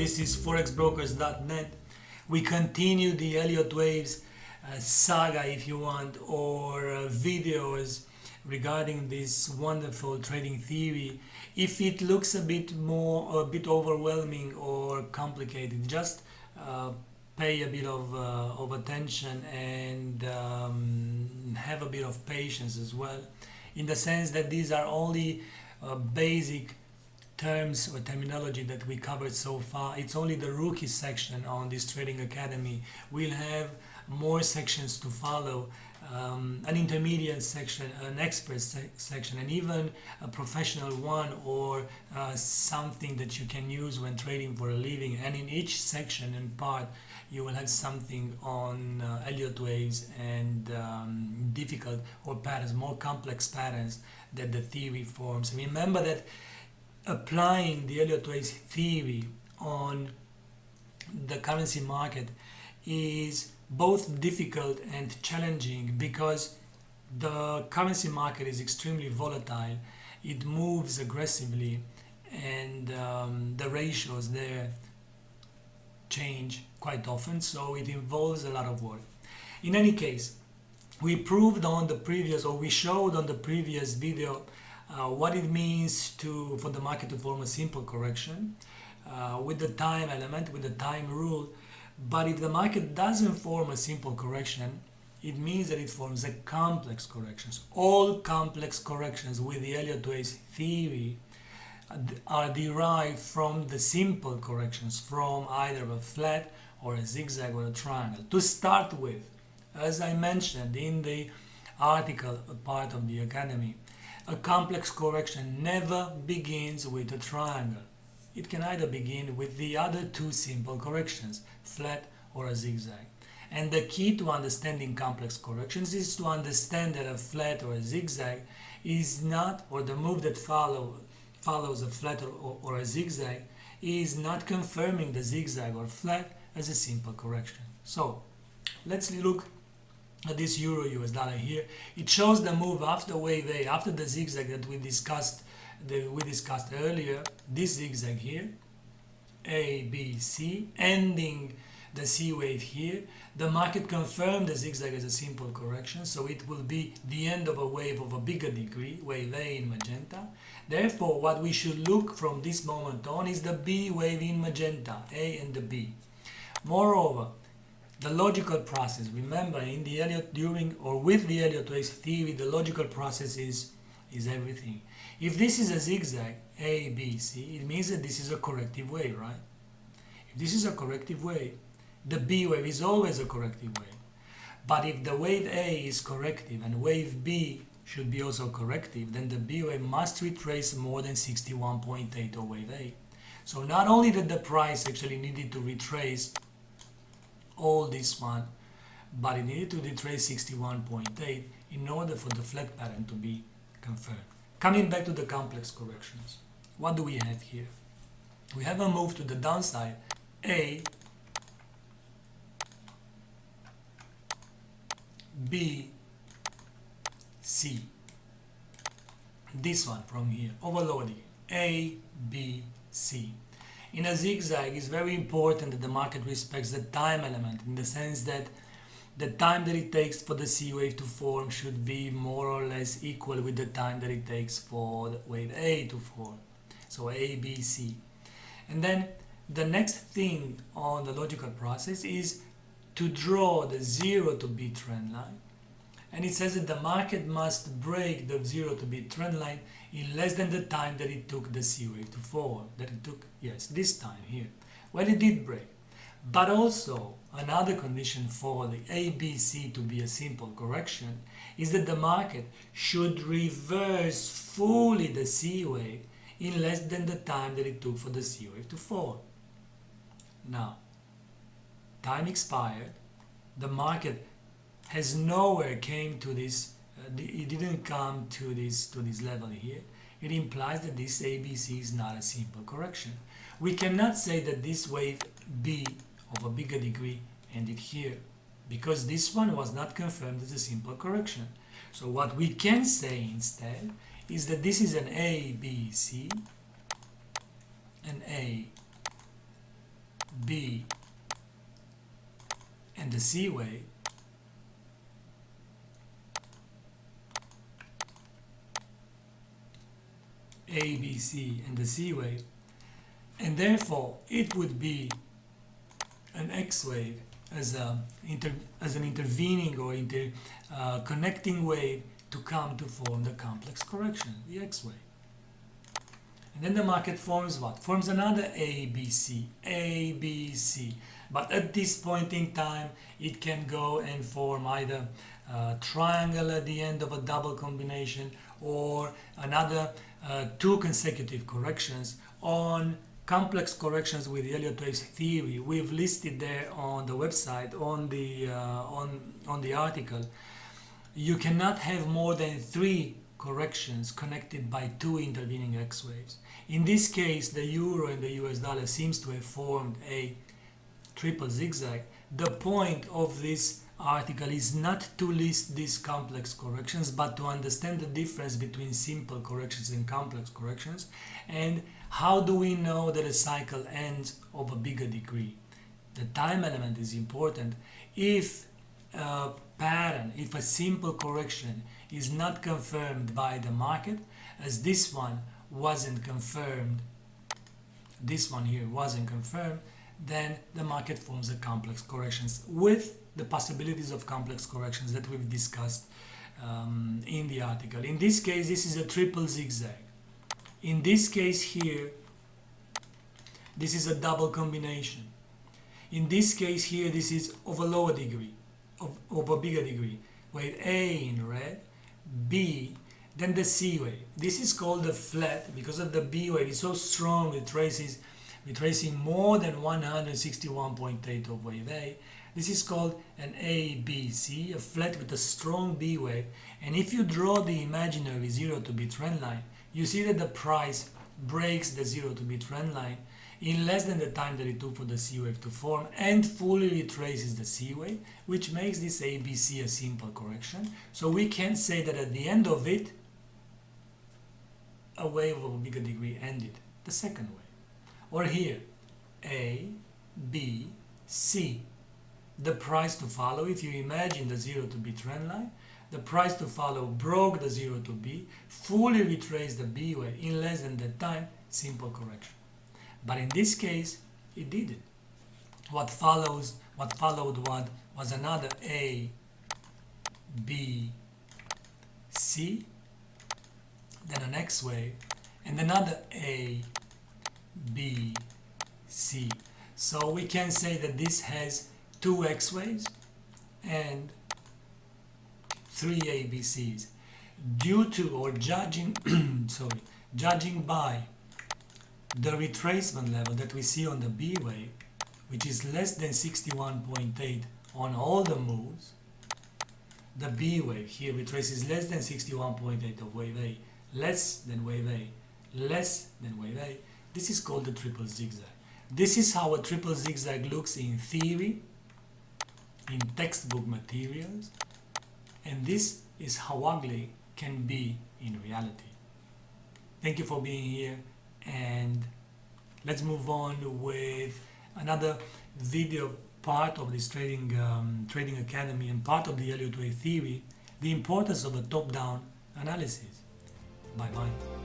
this is forexbrokers.net. We continue the Elliott Waves saga, if you want, or videos regarding this wonderful trading theory. If it looks a bit overwhelming or complicated, just pay a bit of attention and have a bit of patience as well, in the sense that these are only basic terms or terminology that we covered so far. It's only the rookie section on this Trading Academy. We'll have more sections to follow, an intermediate section, an expert section, and even a professional one, or something that you can use when trading for a living. And in each section and part you will have something on Elliott Waves and difficult or patterns, more complex patterns that the theory forms. Remember that applying the Elliott Waves theory on the currency market is both difficult and challenging, because the currency market is extremely volatile. It moves aggressively, and the ratios there change quite often, so it involves a lot of work. In any case, we proved on the previous, or we showed on the previous video, what it means for the market to form a simple correction with the time element, with the time rule. But if the market doesn't form a simple correction, it means that it forms a complex corrections. All complex corrections with the Elliott Waves theory are derived from the simple corrections, from either a flat or a zigzag or a triangle. To start with, as I mentioned in the article part of the Academy, a complex correction never begins with a triangle. It can either begin with the other two simple corrections, flat or a zigzag. And the key to understanding complex corrections is to understand that a flat or a zigzag is not, or the move that follows a flat or a zigzag is not confirming the zigzag or flat as a simple correction. So let's look at this Euro US dollar here. It shows the move after wave A, after the zigzag that we discussed earlier. This zigzag here, A, B, C, ending the C wave here. The market confirmed the zigzag as a simple correction, so it will be the end of a wave of a bigger degree, wave A in magenta. Therefore, what we should look from this moment on is the B wave in magenta, A and the B. Moreover, the logical process, remember, in the with the Elliott Waves theory, the logical process is everything. If this is a zigzag, A, B, C, it means that this is a corrective wave, right? If this is a corrective wave, the B wave is always a corrective wave. But if the wave A is corrective and wave B should be also corrective, then the B wave must retrace more than 61.8 or wave A. So not only did the price actually needed to retrace all this one, but it needed to retrace 61.8 in order for the flat pattern to be confirmed. Coming back to the complex corrections, what do we have here? We have a move to the downside, A, B, C. This one from here, overloading, A, B, C. In a zigzag, it's very important that the market respects the time element, in the sense that the time that it takes for the C wave to form should be more or less equal with the time that it takes for the wave A to form. So A, B, C. And then the next thing on the logical process is to draw the 0 to B trend line. And it says that the market must break the 0 to B trend line in less than the time that it took the C wave to form. This time here. Well, it did break. But also, another condition for the ABC to be a simple correction is that the market should reverse fully the C wave in less than the time that it took for the C wave to form. Now, time expired. The market has nowhere came to this, it didn't come to this level here. It implies that this ABC is not a simple correction. We cannot say that this wave B of a bigger degree ended here, because this one was not confirmed as a simple correction. So what we can say instead is that this is an A, B, C, an A, B, and the C wave, A, B, C, and the C wave, and therefore it would be an X wave as an intervening or connecting wave to come to form the complex correction, the X wave. And then the market forms what? Forms another ABC, ABC. But at this point in time, it can go and form either a triangle at the end of a double combination or another two consecutive corrections on complex corrections with the Elliott Waves theory. We've listed there on the website, on the article. You cannot have more than 3 corrections connected by 2 intervening X waves. In this case, the euro and the US dollar seems to have formed a triple zigzag. The point of this article is not to list these complex corrections, but to understand the difference between simple corrections and complex corrections, and how do we know that a cycle ends of a bigger degree. The time element is important. If a pattern, if a simple correction is not confirmed by the market, as this one wasn't confirmed, this one here wasn't confirmed, then the market forms a complex corrections with the possibilities of complex corrections that we've discussed in the article. In this case, this is a triple zigzag. In this case here, this is a double combination. In this case here, this is of a lower degree, of a bigger degree, with A in red, B, then the C wave. This is called a flat because of the B wave. It's so strong, it traces retracing more than 161.8 of wave A. This is called an ABC, a flat with a strong B wave. And if you draw the imaginary 0 to B trend line, you see that the price breaks the 0 to B trend line in less than the time that it took for the C wave to form and fully retraces the C wave, which makes this ABC a simple correction. So we can say that at the end of it, a wave of a bigger degree ended, the second wave. Or here, A, B, C. The price to follow, if you imagine the 0 to B trend line, the price to follow broke the 0 to B, fully retraced the B wave in less than that time, simple correction. But in this case, it didn't. What followed was another A, B, C, then an X wave, and another A, B, C. So we can say that this has 2 X waves and 3 ABCs. Due to, or judging by the retracement level that we see on the B wave, which is less than 61.8 on all the moves, the B wave here retraces less than 61.8 of wave A, less than wave A, less than wave A. This is called the triple zigzag. This is how a triple zigzag looks in theory, in textbook materials, and this is how ugly can be in reality. Thank you for being here, and let's move on with another video, part of this Trading Academy and part of the Elliott Wave Theory, the importance of a top-down analysis. Bye-bye.